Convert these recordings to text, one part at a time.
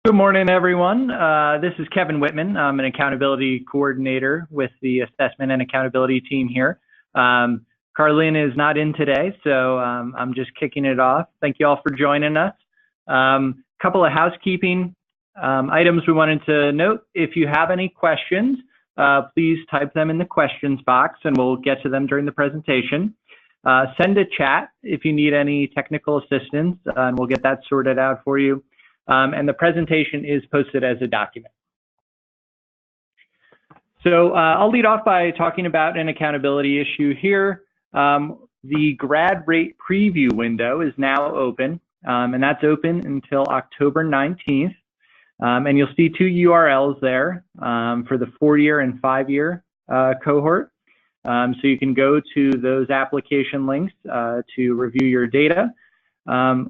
Good morning, everyone. This is Kevin Whitman. I'm an accountability coordinator with the assessment and accountability team here. Carlin is not in today, so I'm just kicking it off. Thank you all for joining us. Couple of housekeeping items we wanted to note. If you have any questions, please type them in the questions box and we'll get to them during the presentation. Send a chat if you need any technical assistance and we'll get that sorted out for you. And the presentation is posted as a document. So I'll lead off by talking about an accountability issue here. The grad rate preview window is now open, and that's open until October 19th. And you'll see two URLs there for the 4-year and 5-year cohort. So you can go to those application links to review your data.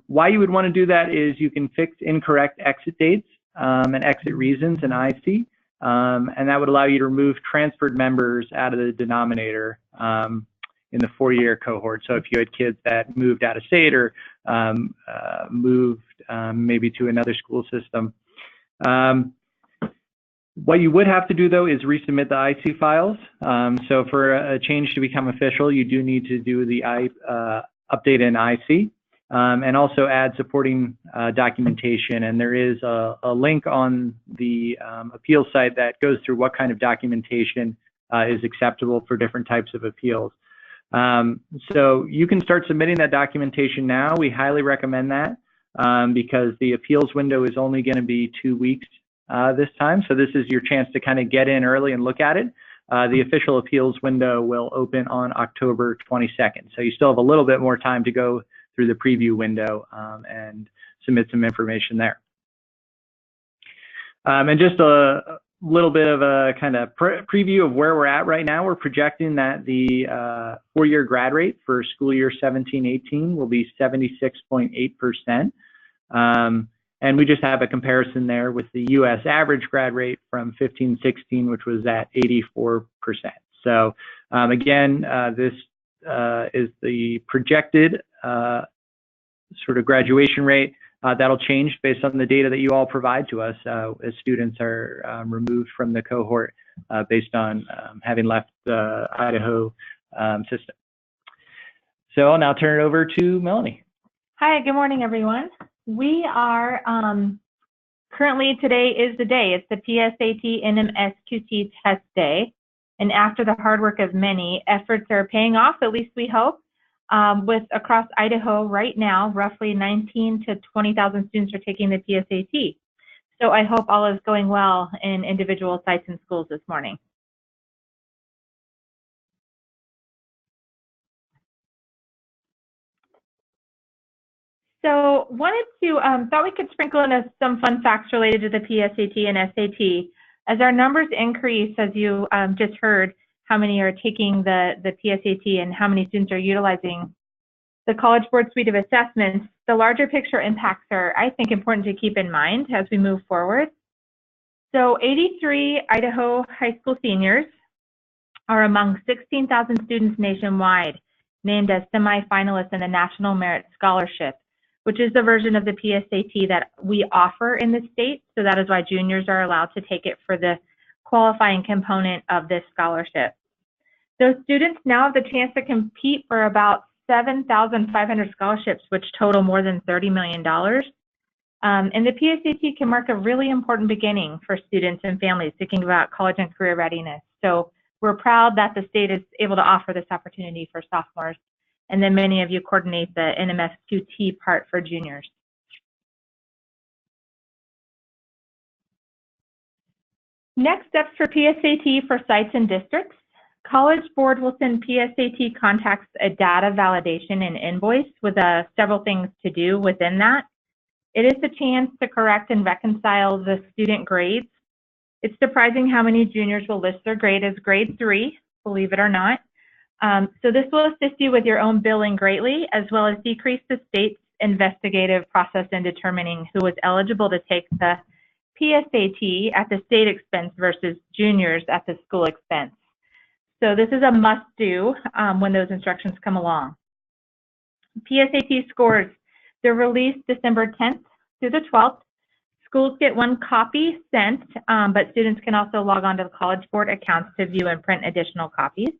Why you would want to do that is you can fix incorrect exit dates and exit reasons in IC, and that would allow you to remove transferred members out of the denominator in the 4-year cohort. So if you had kids that moved out of state or moved maybe to another school system. What you would have to do, though, is resubmit the IC files. So for a change to become official, you do need to do the update in IC. And also add supporting documentation. And there is a link on the appeal site that goes through what kind of documentation is acceptable for different types of appeals. So you can start submitting that documentation now. We highly recommend that because the appeals window is only going to be 2 weeks this time. So this is your chance to kind of get in early and look at it. The official appeals window will open on October 22nd. So you still have a little bit more time to go through the preview window and submit some information there. And just a little bit of a kind of preview of where we're at right now. We're projecting that the 4-year grad rate for school year 17-18 will be 76.8%. And we just have a comparison there with the US average grad rate from 15-16, which was at 84%. So again, this is the projected sort of graduation rate. That'll change based on the data that you all provide to us as students are removed from the cohort based on having left the Idaho system. So I'll now turn it over to Melanie. Hi, good morning, everyone. We are currently, today is the day. It's the PSAT NMSQT test day. And after the hard work of many, efforts are paying off, at least we hope. With across Idaho right now, roughly 19 to 20,000 students are taking the PSAT. So I hope all is going well in individual sites and schools this morning. So wanted to, thought we could sprinkle in some fun facts related to the PSAT and SAT. As our numbers increase, as you just heard, how many are taking the PSAT and how many students are utilizing the College Board suite of assessments, the larger picture impacts are, I think, important to keep in mind as we move forward. So 83 Idaho high school seniors are among 16,000 students nationwide named as semifinalists in the National Merit Scholarship, which is the version of the PSAT that we offer in the state. So that is why juniors are allowed to take it for the qualifying component of this scholarship. Those students now have the chance to compete for about 7,500 scholarships, which total more than $30 million. And the PSAT can mark a really important beginning for students and families thinking about college and career readiness. So we're proud that the state is able to offer this opportunity for sophomores. And then many of you coordinate the NMSQT part for juniors. Next steps for PSAT for sites and districts. College Board will send PSAT contacts a data validation and invoice with several things to do within that. It is the chance to correct and reconcile the student grades. It's surprising how many juniors will list their grade as grade 3, believe it or not. So this will assist you with your own billing greatly, as well as decrease the state's investigative process in determining who is eligible to take the PSAT at the state expense versus juniors at the school expense. So this is a must-do when those instructions come along. PSAT scores, they're released December 10th through the 12th. Schools get 1 copy sent, but students can also log on to the College Board accounts to view and print additional copies.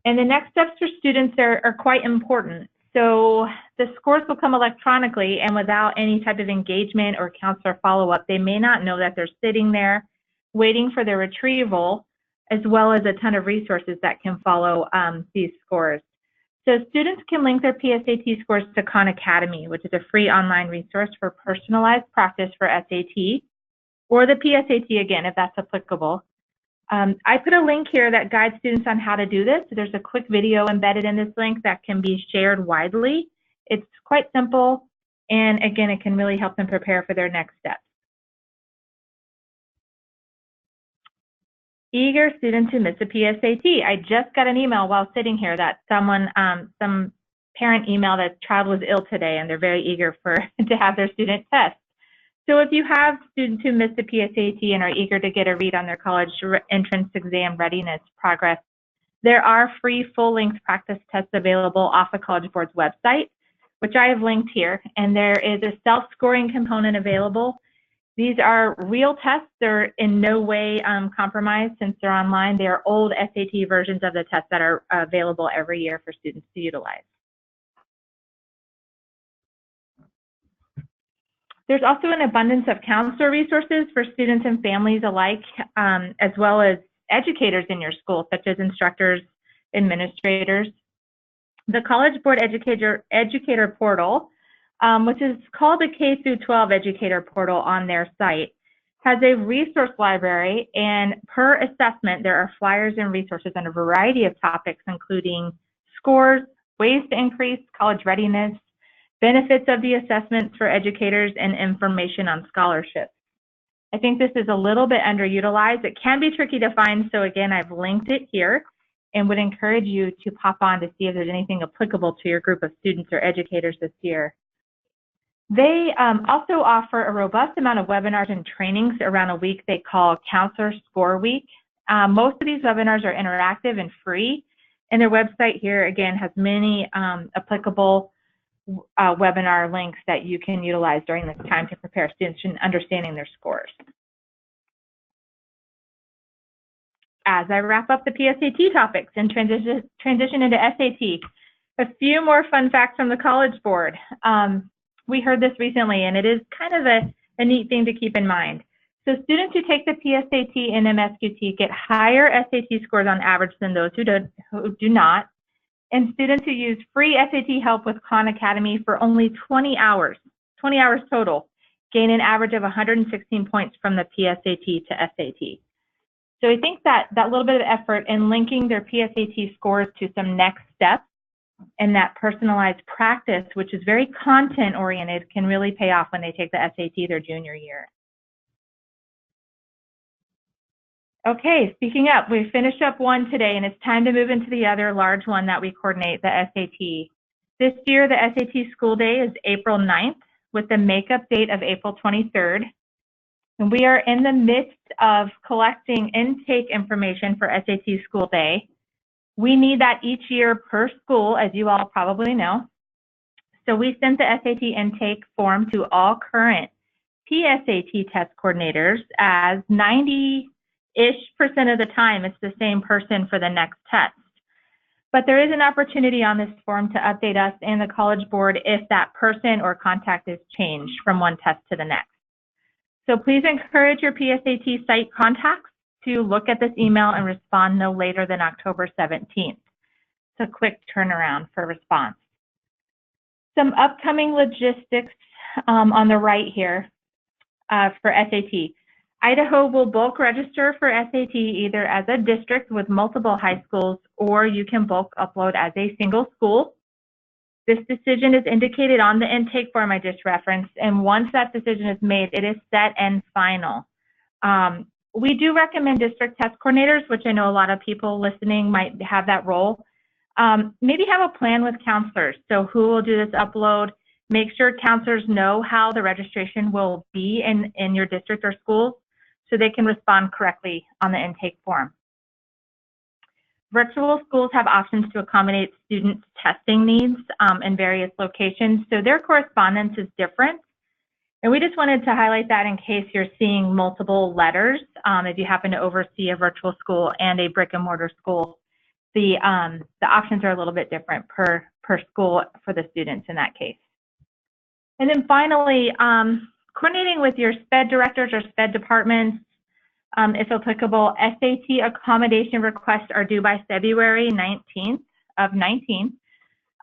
And the next steps for students are quite important. So the scores will come electronically, and without any type of engagement or counselor follow-up, they may not know that they're sitting there waiting for their retrieval, as well as a ton of resources that can follow these scores. So students can link their PSAT scores to Khan Academy, which is a free online resource for personalized practice for SAT, or the PSAT again, if that's applicable. I put a link here that guides students on how to do this. There's a quick video embedded in this link that can be shared widely. It's quite simple, and again, it can really help them prepare for their next steps. Eager students who miss a PSAT. I just got an email while sitting here that someone, some parent emailed that child was ill today, and they're very eager to have their student test. So if you have students who missed the PSAT and are eager to get a read on their college entrance exam readiness progress, there are free full-length practice tests available off the College Board's website, which I have linked here, and there is a self-scoring component available. These are real tests. They're in no way compromised since they're online. They are old SAT versions of the tests that are available every year for students to utilize. There's also an abundance of counselor resources for students and families alike, as well as educators in your school, such as instructors, administrators. The College Board Educator Portal, which is called the K-12 Educator Portal on their site, has a resource library, and per assessment, there are flyers and resources on a variety of topics, including scores, ways to increase college readiness, benefits of the assessments for educators, and information on scholarships. I think this is a little bit underutilized. It can be tricky to find, so again, I've linked it here and would encourage you to pop on to see if there's anything applicable to your group of students or educators this year. They also offer a robust amount of webinars and trainings around a week they call Counselor Score Week. Most of these webinars are interactive and free, and their website here, again, has many applicable webinar links that you can utilize during this time to prepare students in understanding their scores. As I wrap up the PSAT topics and transition into SAT, a few more fun facts from the College Board. We heard this recently, and it is kind of a neat thing to keep in mind. So students who take the PSAT and MSQT get higher SAT scores on average than those who do not. And students who use free SAT help with Khan Academy for only 20 hours total, gain an average of 116 points from the PSAT to SAT. So I think that little bit of effort in linking their PSAT scores to some next steps and that personalized practice, which is very content-oriented, can really pay off when they take the SAT their junior year. Okay, speaking up, we finished up one today, and it's time to move into the other large one that we coordinate, the SAT. This year, the SAT school day is April 9th, with the makeup date of April 23rd. And we are in the midst of collecting intake information for SAT school day. We need that each year per school, as you all probably know. So we sent the SAT intake form to all current PSAT test coordinators, as 90% of the time it's the same person for the next test. But there is an opportunity on this form to update us and the College Board if that person or contact is changed from one test to the next. So please encourage your PSAT site contacts to look at this email and respond no later than October 17th. It's a quick turnaround for response. Some upcoming logistics on the right here for SAT. Idaho will bulk register for SAT either as a district with multiple high schools, or you can bulk upload as a single school. This decision is indicated on the intake form I just referenced, and once that decision is made, it is set and final. We do recommend district test coordinators, which I know a lot of people listening might have that role. Maybe have a plan with counselors. So who will do this upload? Make sure counselors know how the registration will be in your district or schools so they can respond correctly on the intake form. virtual schools have options to accommodate students' testing needs in various locations, so their correspondence is different. And we just wanted to highlight that in case you're seeing multiple letters, if you happen to oversee a virtual school and a brick and mortar school, the options are a little bit different per school for the students in that case. And then finally, coordinating with your SPED directors or SPED departments, if applicable. SAT accommodation requests are due by February 19th of 19.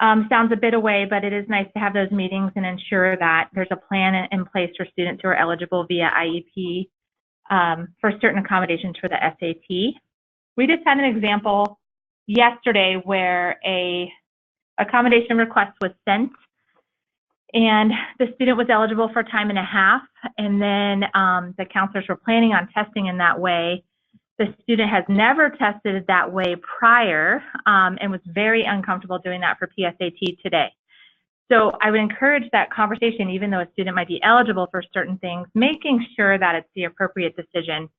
Sounds a bit away, but it is nice to have those meetings and ensure that there's a plan in place for students who are eligible via IEP for certain accommodations for the SAT. We just had an example yesterday where a accommodation request was sent and the student was eligible for time and a half, and then the counselors were planning on testing in that way. The student has never tested that way prior and was very uncomfortable doing that for PSAT today. So I would encourage that conversation, even though a student might be eligible for certain things, making sure that it's the appropriate decision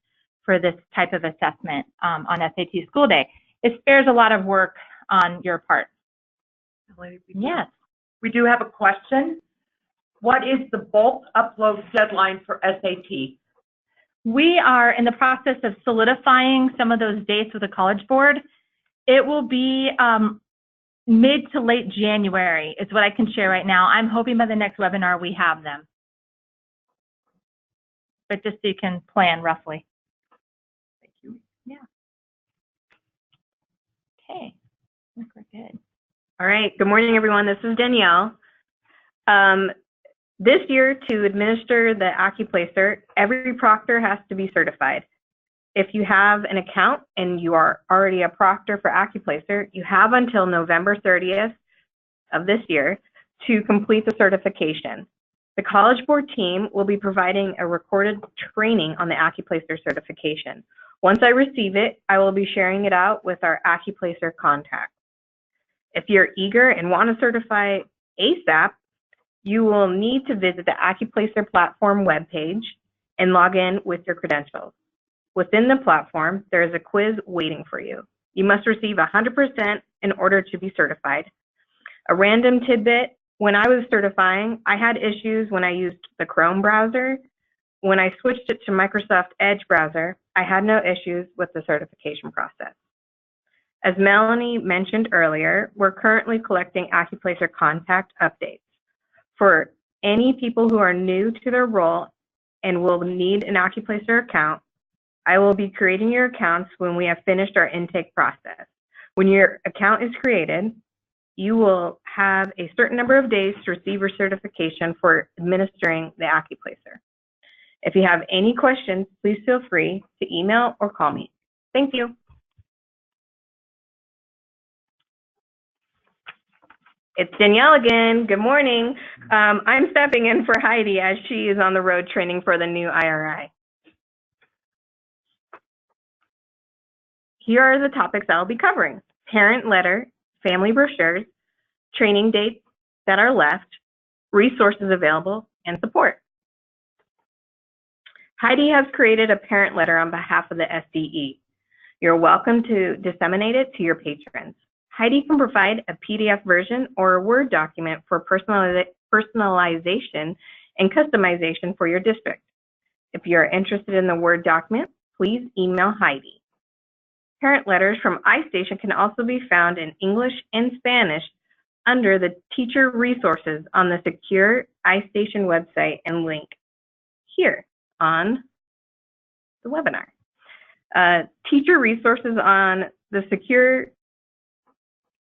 for this type of assessment on SAT school day. It spares a lot of work on your part. Yes. We do have a question. What is the bulk upload deadline for SAT? We are in the process of solidifying some of those dates with the College Board. It will be mid to late January is what I can share right now. I'm hoping by the next webinar we have them. But just so you can plan roughly. Thank you. Yeah. Okay, I think we're good. All right, good morning, everyone. This is Danielle. This year, to administer the AccuPlacer, every proctor has to be certified. If you have an account and you are already a proctor for AccuPlacer, you have until November 30th of this year to complete the certification. The College Board team will be providing a recorded training on the AccuPlacer certification. Once I receive it, I will be sharing it out with our AccuPlacer contacts. If you're eager and want to certify ASAP, you will need to visit the AccuPlacer platform webpage and log in with your credentials. Within the platform, there is a quiz waiting for you. You must receive 100% in order to be certified. A random tidbit, when I was certifying, I had issues when I used the Chrome browser. When I switched it to Microsoft Edge browser, I had no issues with the certification process. As Melanie mentioned earlier, we're currently collecting AccuPlacer contact updates. For any people who are new to their role and will need an AccuPlacer account, I will be creating your accounts when we have finished our intake process. When your account is created, you will have a certain number of days to receive your certification for administering the AccuPlacer. If you have any questions, please feel free to email or call me. Thank you. It's Danielle again. Good morning. I'm stepping in for Heidi as she is on the road training for the new IRI. Here are the topics I'll be covering: parent letter, family brochures, training dates that are left, resources available, and support. Heidi has created a parent letter on behalf of the SDE. You're welcome to disseminate it to your patrons. Heidi can provide a PDF version or a Word document for personalization and customization for your district. If you're interested in the Word document, please email Heidi. Parent letters from iStation can also be found in English and Spanish under the teacher resources on the secure iStation website and link here on the webinar. Teacher resources on the secure.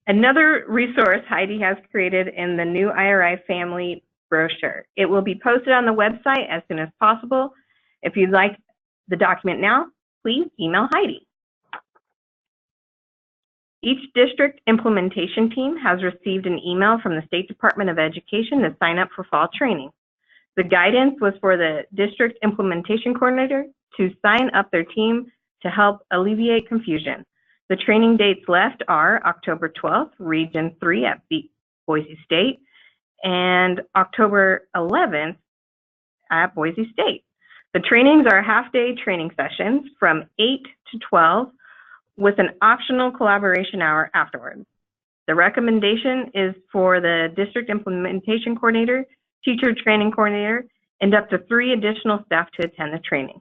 Another resource Heidi has created in the new IRI family brochure. It will be posted on the website as soon as possible. If you'd like the document now, please email Heidi. Each district implementation team has received an email from the State Department of Education to sign up for fall training. The guidance was for the district implementation coordinator to sign up their team to help alleviate confusion. The training dates left are October 12th, Region 3 at Boise State, and October 11th at Boise State. The trainings are half-day training sessions from 8 to 12 with an optional collaboration hour afterwards. The recommendation is for the district implementation coordinator, teacher training coordinator, and up to 3 additional staff to attend the training.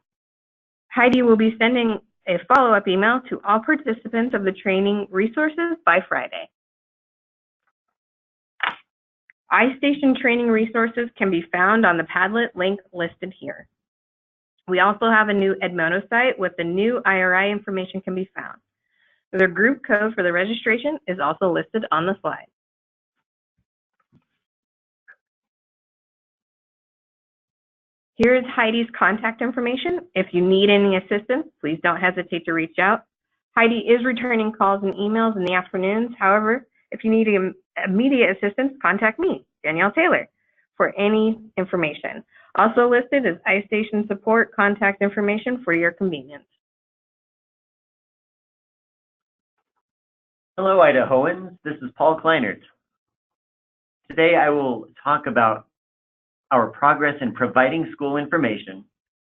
Heidi will be sending a follow-up email to all participants of the training resources by Friday. iStation training resources can be found on the Padlet link listed here. We also have a new Edmodo site with the new IRI information can be found. The group code for the registration is also listed on the slide. Here is Heidi's contact information. If you need any assistance, please don't hesitate to reach out. Heidi is returning calls and emails in the afternoons. However, if you need immediate assistance, contact me, Danielle Taylor, for any information. Also listed is iStation support contact information for your convenience. Hello, Idahoans. This is Paul Kleinert. Today I will talk about our progress in providing school information,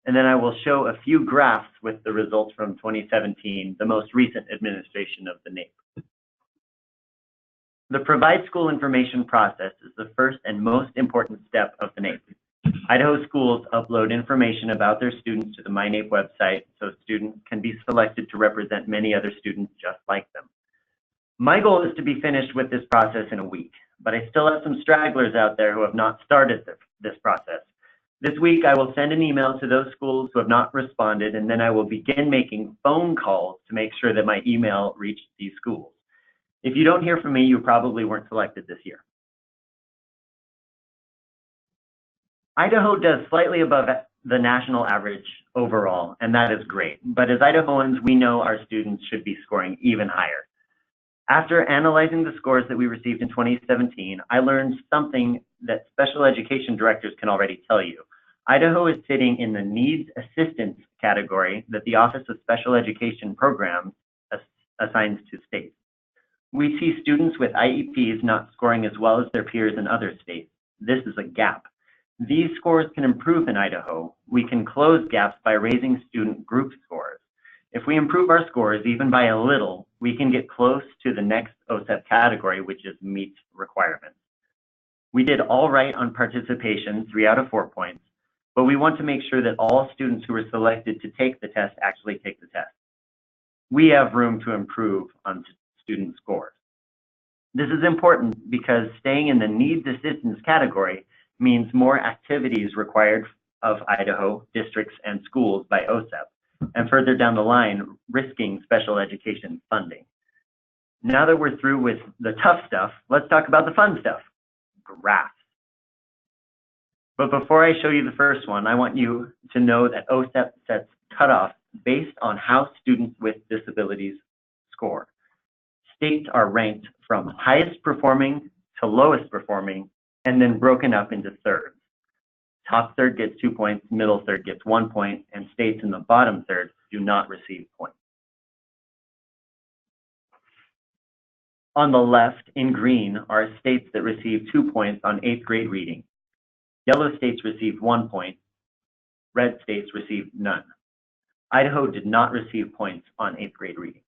and then I will show a few graphs with the results from 2017, the most recent administration of the NAEP. The Provide School Information process is the first and most important step of the NAEP. Idaho schools upload information about their students to the MyNAEP website so students can be selected to represent many other students just like them. My goal is to be finished with this process in a week, but I still have some stragglers out there who have not started this process. This week, I will send an email to those schools who have not responded, and then I will begin making phone calls to make sure that my email reached these schools. If you don't hear from me, you probably weren't selected this year. Idaho does slightly above the national average overall, and that is great. But as Idahoans, we know our students should be scoring even higher. After analyzing the scores that we received in 2017, I learned something that special education directors can already tell you. Idaho is sitting in the needs assistance category that the Office of Special Education Programs assigns to states. We see students with IEPs not scoring as well as their peers in other states. This is a gap. These scores can improve in Idaho. We can close gaps by raising student group scores. If we improve our scores even by a little, we can get close to the next OSEP category, which is meets requirements. We did all right on participation, 3 out of 4 points, but we want to make sure that all students who were selected to take the test actually take the test. We have room to improve on student scores. This is important because staying in the needs assistance category means more activities required of Idaho districts and schools by OSEP, and further down the line, risking special education funding. Now that we're through with the tough stuff, let's talk about the fun stuff, graphs. But before I show you the first one, I want you to know that OSEP sets cutoffs based on how students with disabilities score. States are ranked from highest performing to lowest performing, and then broken up into thirds. Top third gets 2 points, middle third gets 1 point, and states in the bottom third do not receive points. On the left, in green, are states that receive 2 points on 8th grade reading. Yellow states received 1 point. Red states received none. Idaho did not receive points on 8th grade reading.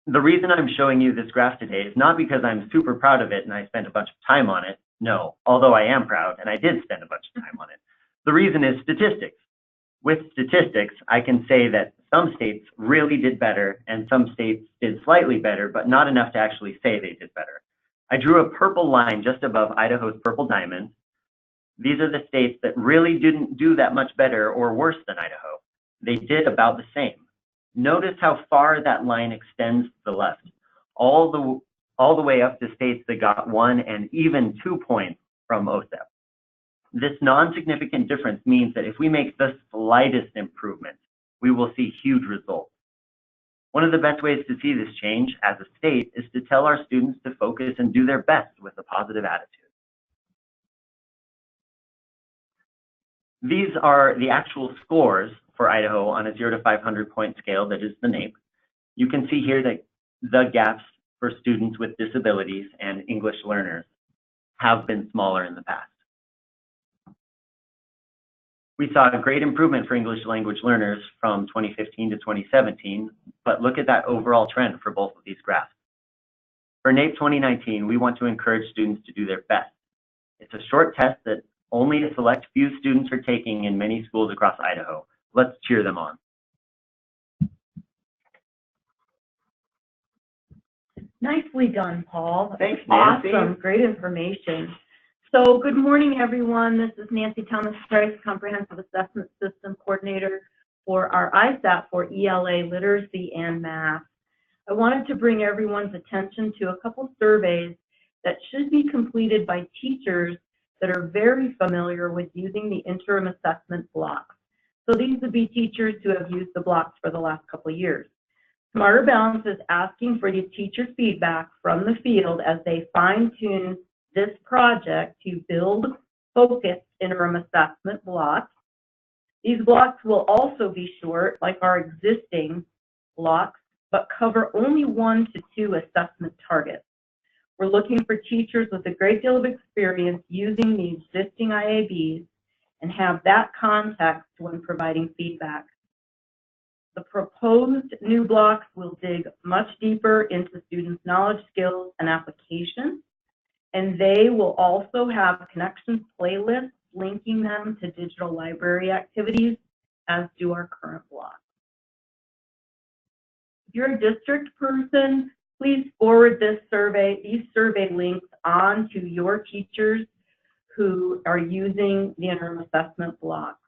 The reason I'm showing you this graph today is not because I'm super proud of it and I spent a bunch of time on it. No, although I am proud and I did spend a bunch of time on it. The reason is statistics. With statistics, I can say that some states really did better and some states did slightly better, but not enough to actually say they did better. I drew a purple line just above Idaho's purple diamond. These are the states that really didn't do that much better or worse than Idaho. They did about the same. Notice how far that line extends to the left, all the way up to states that got 1 and even 2 points from OSEP. This non-significant difference means that if we make the slightest improvement, we will see huge results. One of the best ways to see this change as a state is to tell our students to focus and do their best with a positive attitude. These are the actual scores for Idaho on a 0 to 500 point scale that is the NAEP. You can see here that the gaps for students with disabilities and English learners have been smaller in the past. We saw a great improvement for English language learners from 2015 to 2017, but look at that overall trend for both of these graphs. For NAEP 2019, we want to encourage students to do their best. It's a short test that only a select few students are taking in many schools across Idaho. Let's cheer them on. Nicely done, Paul. Thanks, Nancy. Awesome, great information. So good morning, everyone. This is Nancy Thomas-Price, Comprehensive Assessment System Coordinator for our ISAP for ELA Literacy and Math. I wanted to bring everyone's attention to a couple surveys that should be completed by teachers that are very familiar with using the interim assessment blocks. So these would be teachers who have used the blocks for the last couple of years. Smarter Balance is asking for the teacher feedback from the field as they fine-tune this project to build focused interim assessment blocks. These blocks will also be short, like our existing blocks, but cover only 1 to 2 assessment targets. We're looking for teachers with a great deal of experience using the existing IABs and have that context when providing feedback. The proposed new blocks will dig much deeper into students' knowledge, skills, and application, and they will also have connections playlists linking them to digital library activities, as do our current blocks. If you're a district person, please forward these survey links on to your teachers who are using the interim assessment block.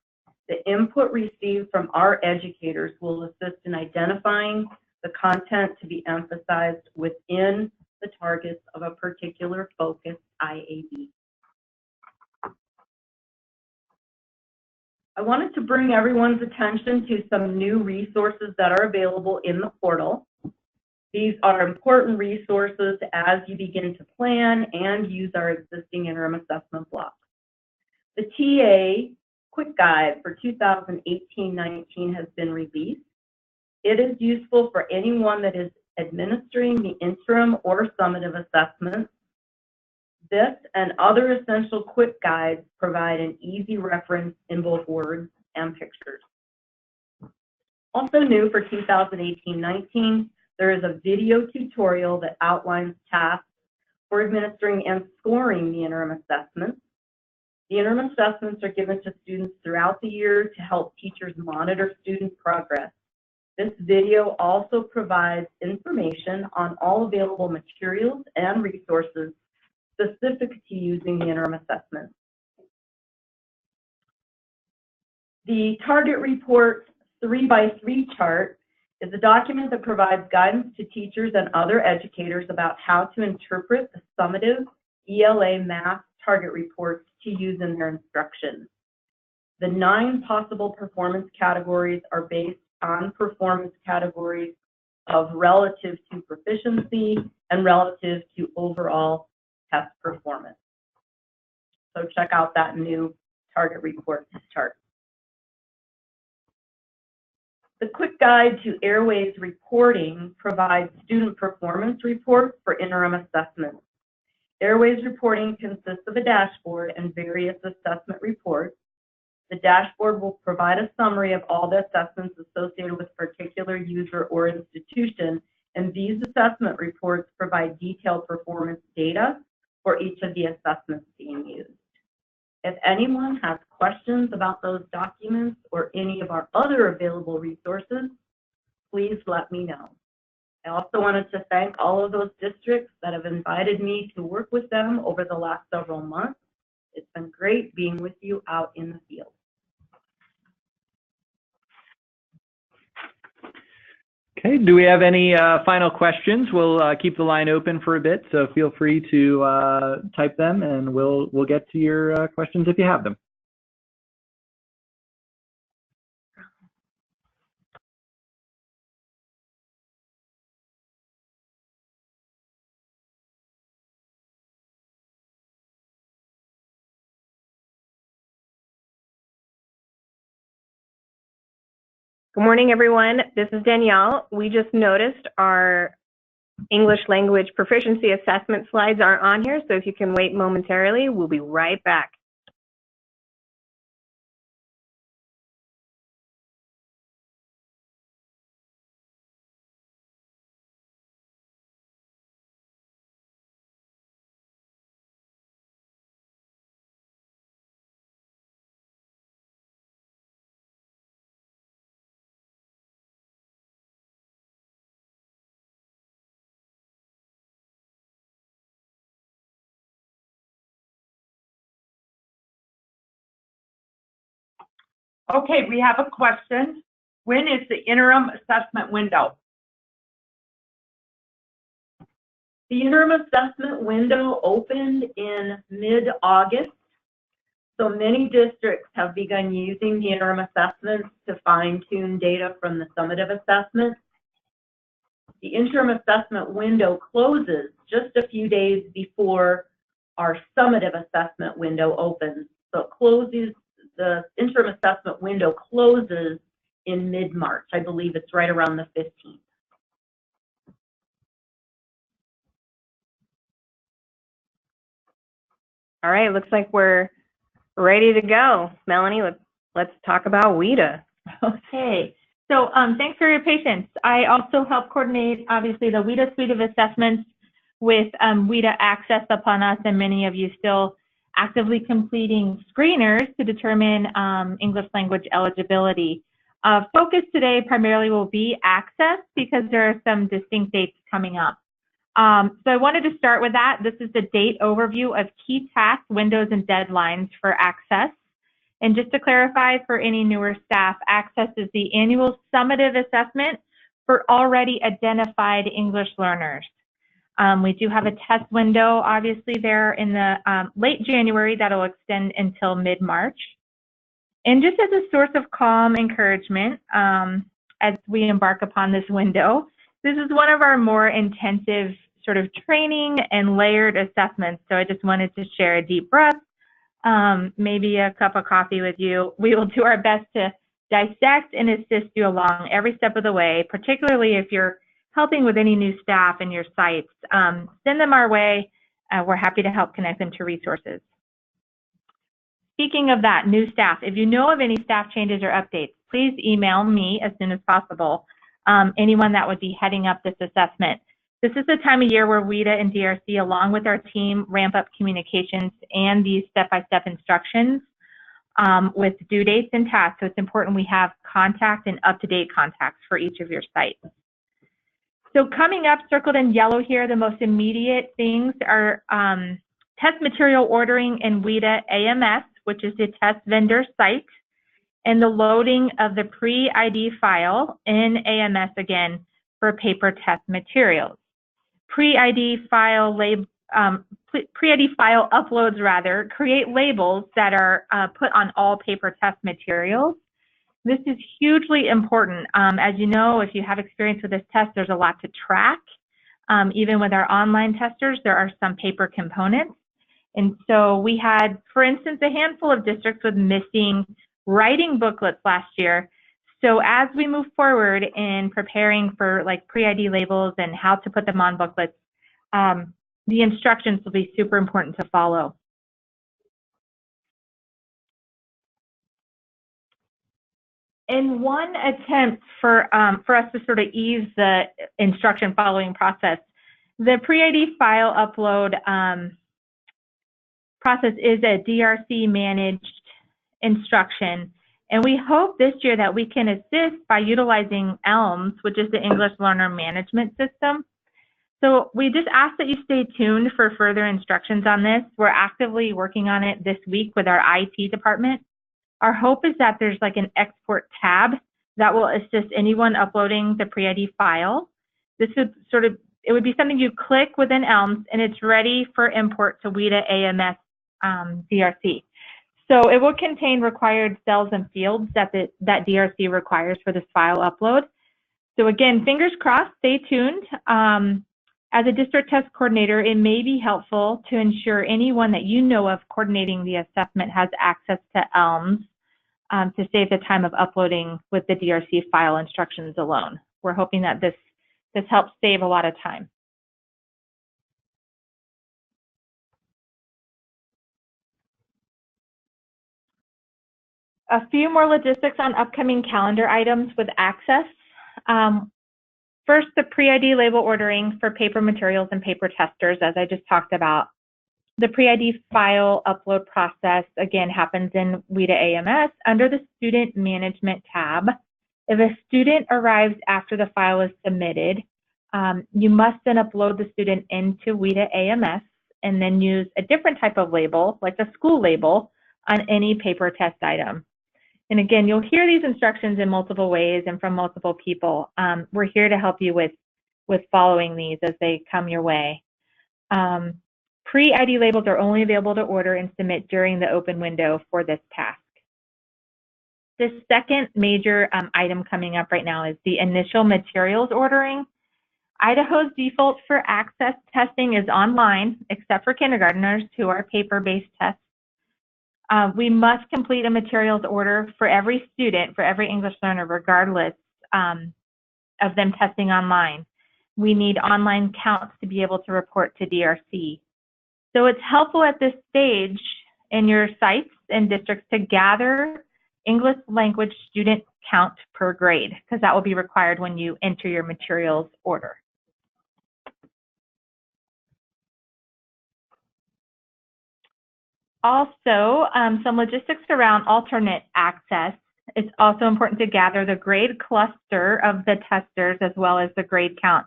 The input received from our educators will assist in identifying the content to be emphasized within the targets of a particular focused IAB. I wanted to bring everyone's attention to some new resources that are available in the portal. These are important resources as you begin to plan and use our existing interim assessment blocks. The TA Quick Guide for 2018-19 has been released. It is useful for anyone that is administering the interim or summative assessments. This and other essential quick guides provide an easy reference in both words and pictures. Also new for 2018-19, there is a video tutorial that outlines tasks for administering and scoring the interim assessments. The interim assessments are given to students throughout the year to help teachers monitor student progress. This video also provides information on all available materials and resources specific to using the interim assessment. The Target Report 3x3 chart is a document that provides guidance to teachers and other educators about how to interpret the summative ELA math target reports to use in their instruction. The 9 possible performance categories are based on performance categories of relative to proficiency and relative to overall test performance. So check out that new target report chart. The Quick Guide to Airways Reporting provides student performance reports for interim assessments. Airways reporting consists of a dashboard and various assessment reports. The dashboard will provide a summary of all the assessments associated with a particular user or institution, and these assessment reports provide detailed performance data for each of the assessments being used. If anyone has questions about those documents or any of our other available resources, please let me know. I also wanted to thank all of those districts that have invited me to work with them over the last several months. It's been great being with you out in the field. Okay, do we have any final questions? We'll keep the line open for a bit, so feel free to type them and we'll get to your questions if you have them. Good morning, everyone. This is Danielle. We just noticed our English language proficiency assessment slides aren't on here, so if you can wait momentarily, we'll be right back. Okay, we have a question. When is the interim assessment window? The interim assessment window opened in mid-August, so many districts have begun using the interim assessments to fine-tune data from the summative assessments. The interim assessment window closes just a few days before our summative assessment window opens. So it closes, the interim assessment window closes in mid-March. I believe it's right around the 15th. All right, looks like we're ready to go. Melanie, let's talk about WIDA. Okay, so thanks for your patience. I also help coordinate, obviously, the WIDA suite of assessments with WIDA Access upon us, and many of you still actively completing screeners to determine English language eligibility. Focus today primarily will be Access because there are some distinct dates coming up. So I wanted to start with that. This is the date overview of key tasks, windows, and deadlines for Access. And just to clarify for any newer staff, Access is the annual summative assessment for already identified English learners. We do have a test window, obviously, there in the late January that'll extend until mid-March. And just as a source of calm encouragement as we embark upon this window, this is one of our more intensive sort of training and layered assessments. So I just wanted to share a deep breath, maybe a cup of coffee with you. We will do our best to dissect and assist you along every step of the way, particularly if you're helping with any new staff in your sites. Send them our way. We're happy to help connect them to resources. Speaking of that, new staff, if you know of any staff changes or updates, please email me as soon as possible. Anyone that would be heading up this assessment. This is the time of year where WIDA and DRC, along with our team, ramp up communications and these step-by-step instructions with due dates and tasks. So it's important we have contact and up-to-date contacts for each of your sites. So coming up, circled in yellow here, the most immediate things are test material ordering in WIDA AMS, which is the test vendor site, and the loading of the pre-ID file in AMS again for paper test materials. Pre-ID file uploads rather create labels that are put on all paper test materials. This is hugely important. As you know, if you have experience with this test, there's a lot to track. Even with our online testers, there are some paper components. And so we had, for instance, a handful of districts with missing writing booklets last year. So as we move forward in preparing for like pre-ID labels and how to put them on booklets, the instructions will be super important to follow. In one attempt for us to sort of ease the instruction following process, the pre-ID file upload process is a DRC managed instruction. And we hope this year that we can assist by utilizing ELMS, which is the English Learner Management System. So we just ask that you stay tuned for further instructions on this. We're actively working on it this week with our IT department. Our hope is that there's like an export tab that will assist anyone uploading the pre-ID file. This would it would be something you click within ELMS and it's ready for import to WIDA AMS DRC. So it will contain required cells and fields that DRC requires for this file upload. So again, fingers crossed, stay tuned. As a district test coordinator, it may be helpful to ensure anyone that you know of coordinating the assessment has access to ELMS to save the time of uploading with the DRC file instructions alone. We're hoping that this helps save a lot of time. A few more logistics on upcoming calendar items with Access. First, the pre-ID label ordering for paper materials and paper testers, as I just talked about. The pre-ID file upload process, again, happens in WIDA AMS under the Student Management tab. If a student arrives after the file is submitted, you must then upload the student into WIDA AMS and then use a different type of label, like a school label, on any paper test item. And again, you'll hear these instructions in multiple ways and from multiple people. We're here to help you with following these as they come your way. Pre-ID labels are only available to order and submit during the open window for this task. The second major item coming up right now is the initial materials ordering. Idaho's default for access testing is online, except for kindergartners who are paper-based tests. We must complete a materials order for every student, for every English learner, regardless of them testing online. We need online counts to be able to report to DRC. So it's helpful at this stage in your sites and districts to gather English language student count per grade, because that will be required when you enter your materials order. Also, some logistics around alternate access. It's also important to gather the grade cluster of the testers as well as the grade count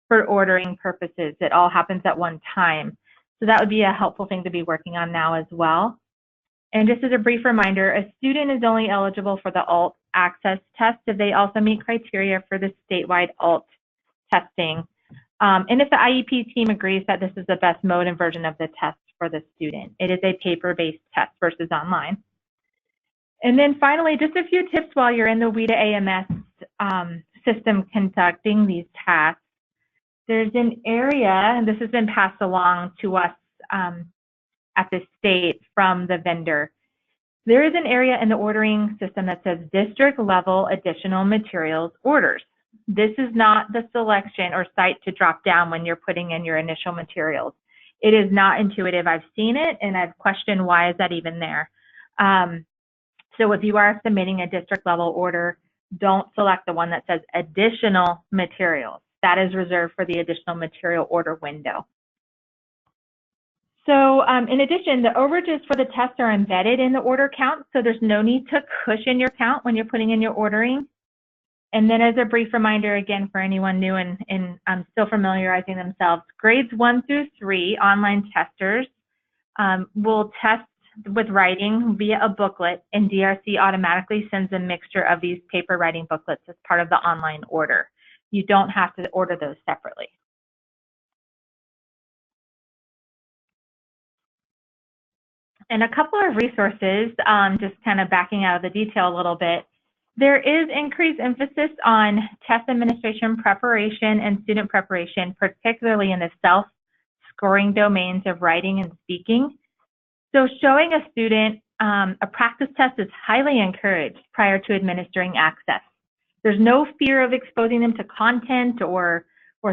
for ordering purposes. It all happens at one time. So that would be a helpful thing to be working on now as well. And just as a brief reminder, a student is only eligible for the ALT access test if they also meet criteria for the statewide ALT testing. And if the IEP team agrees that this is the best mode and version of the test for the student. It is a paper-based test versus online. And then finally, just a few tips while you're in the WIDA AMS system conducting these tasks. There's an area, and this has been passed along to us at the state from the vendor. There is an area in the ordering system that says district level additional materials orders. This is not the selection or site to drop down when you're putting in your initial materials. It is not intuitive. I've seen it and I've questioned why is that even there. So if you are submitting a district level order, don't select the one that says additional materials. That is reserved for the additional material order window. So in addition, the overages for the test are embedded in the order count, so there's no need to cushion your count when you're putting in your ordering. And then as a brief reminder, again, for anyone new and still familiarizing themselves, grades 1 through 3 online testers will test with writing via a booklet, and DRC automatically sends a mixture of these paper writing booklets as part of the online order. You don't have to order those separately. And a couple of resources, just kind of backing out of the detail a little bit. There is increased emphasis on test administration preparation and student preparation, particularly in the self-scoring domains of writing and speaking. So showing a student a practice test is highly encouraged prior to administering access. There's no fear of exposing them to content or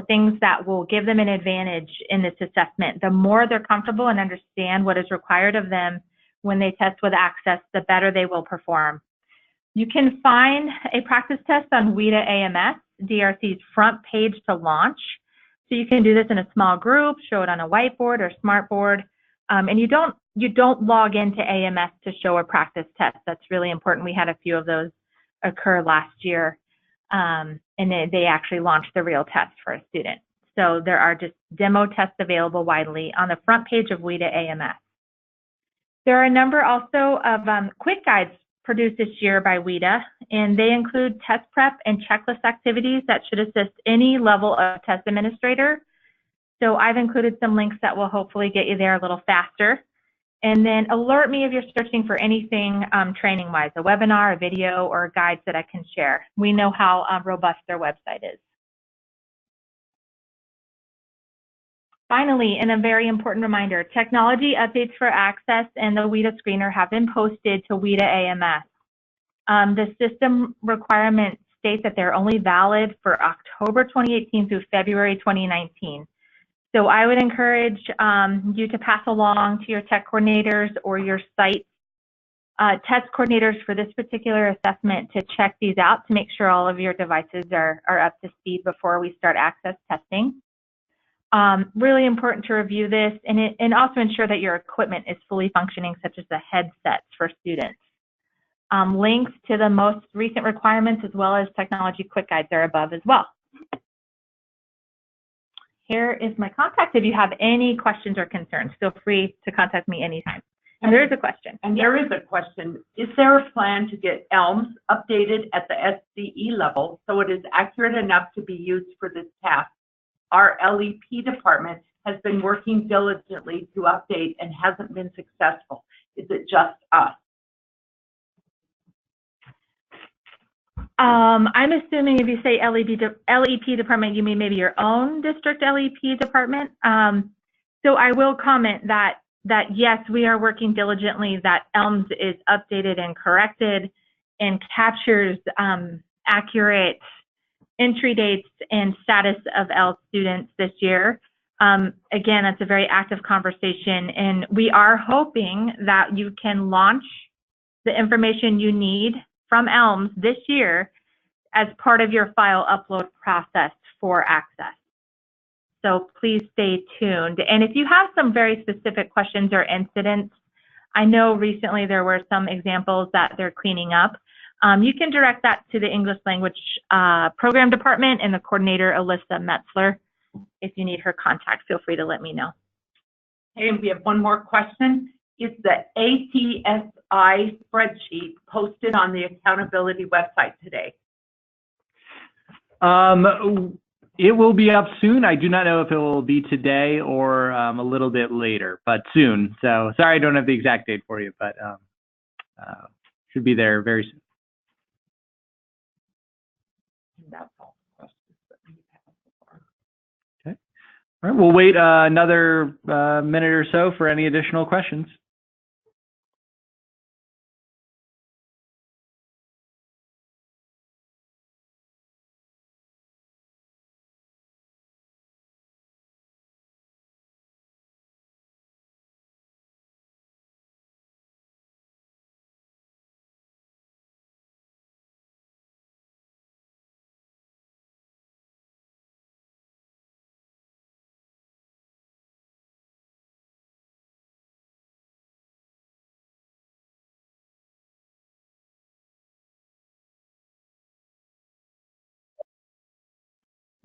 things that will give them an advantage in this assessment. The more they're comfortable and understand what is required of them when they test with access, the better they will perform. You can find a practice test on WIDA AMS, DRC's front page to launch. So you can do this in a small group, show it on a whiteboard or smartboard, and you don't log into AMS to show a practice test. That's really important. We had a few of those occur last year, and they actually launched the real test for a student. So there are just demo tests available widely on the front page of WIDA AMS. There are a number also of quick guides produced this year by WIDA, and they include test prep and checklist activities that should assist any level of test administrator. So I've included some links that will hopefully get you there a little faster. And then alert me if you're searching for anything training-wise, a webinar, a video, or guides that I can share. We know how robust their website is. Finally, and a very important reminder, technology updates for access and the WIDA screener have been posted to WIDA AMS. The system requirements state that they're only valid for October 2018 through February 2019. So I would encourage you to pass along to your tech coordinators or your site test coordinators for this particular assessment to check these out to make sure all of your devices are up to speed before we start access testing. Really important to review this and also ensure that your equipment is fully functioning, such as the headsets for students. Links to the most recent requirements as well as technology quick guides are above as well. Here is my contact. If you have any questions or concerns, feel free to contact me anytime. And there is a question. And there is a question. Is there a plan to get ELMS updated at the SCE level so it is accurate enough to be used for this task? Our LEP department has been working diligently to update and hasn't been successful. Is it just us? I'm assuming if you say LEP department, you mean maybe your own district LEP department. So I will comment that yes, we are working diligently that ELMS is updated and corrected and captures accurate entry dates and status of ELS students this year. Again, that's a very active conversation, and we are hoping that you can launch the information you need from ELMS this year as part of your file upload process for access. So please stay tuned. And if you have some very specific questions or incidents, I know recently there were some examples that they're cleaning up. You can direct that to the English Language Program Department and the coordinator, Alyssa Metzler. If you need her contact, feel free to let me know. Okay, and we have one more question. Is the ATSI spreadsheet posted on the accountability website today? It will be up soon. I do not know if it will be today or a little bit later, but soon. So sorry I don't have the exact date for you, but should be there very soon. That's all the questions that we have so far. Okay. All right, we'll wait another minute or so for any additional questions.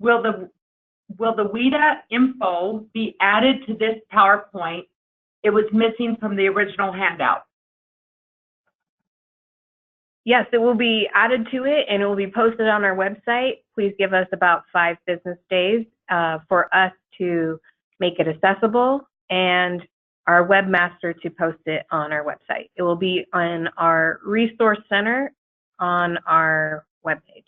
Will the WIDA info be added to this PowerPoint? It was missing from the original handout. Yes, it will be added to it and it will be posted on our website. Please give us about 5 business days for us to make it accessible and our webmaster to post it on our website. It will be on our resource center on our webpage.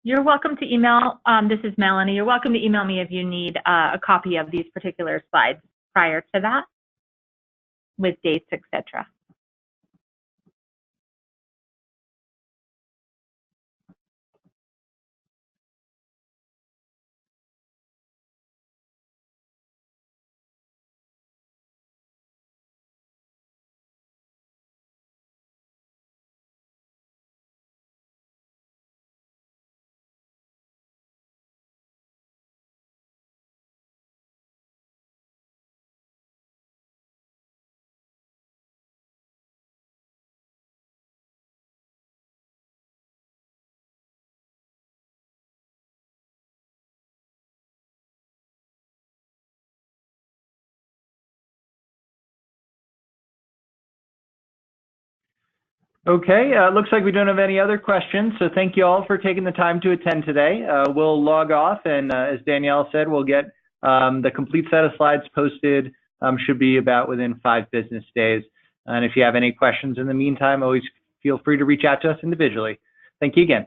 You're welcome to email, this is Melanie, you're welcome to email me if you need a copy of these particular slides prior to that with dates, etc. Okay, looks like we don't have any other questions, so thank you all for taking the time to attend today. We'll log off, and as Danielle said, we'll get the complete set of slides posted, should be about within 5 business days. And if you have any questions in the meantime, always feel free to reach out to us individually. Thank you again.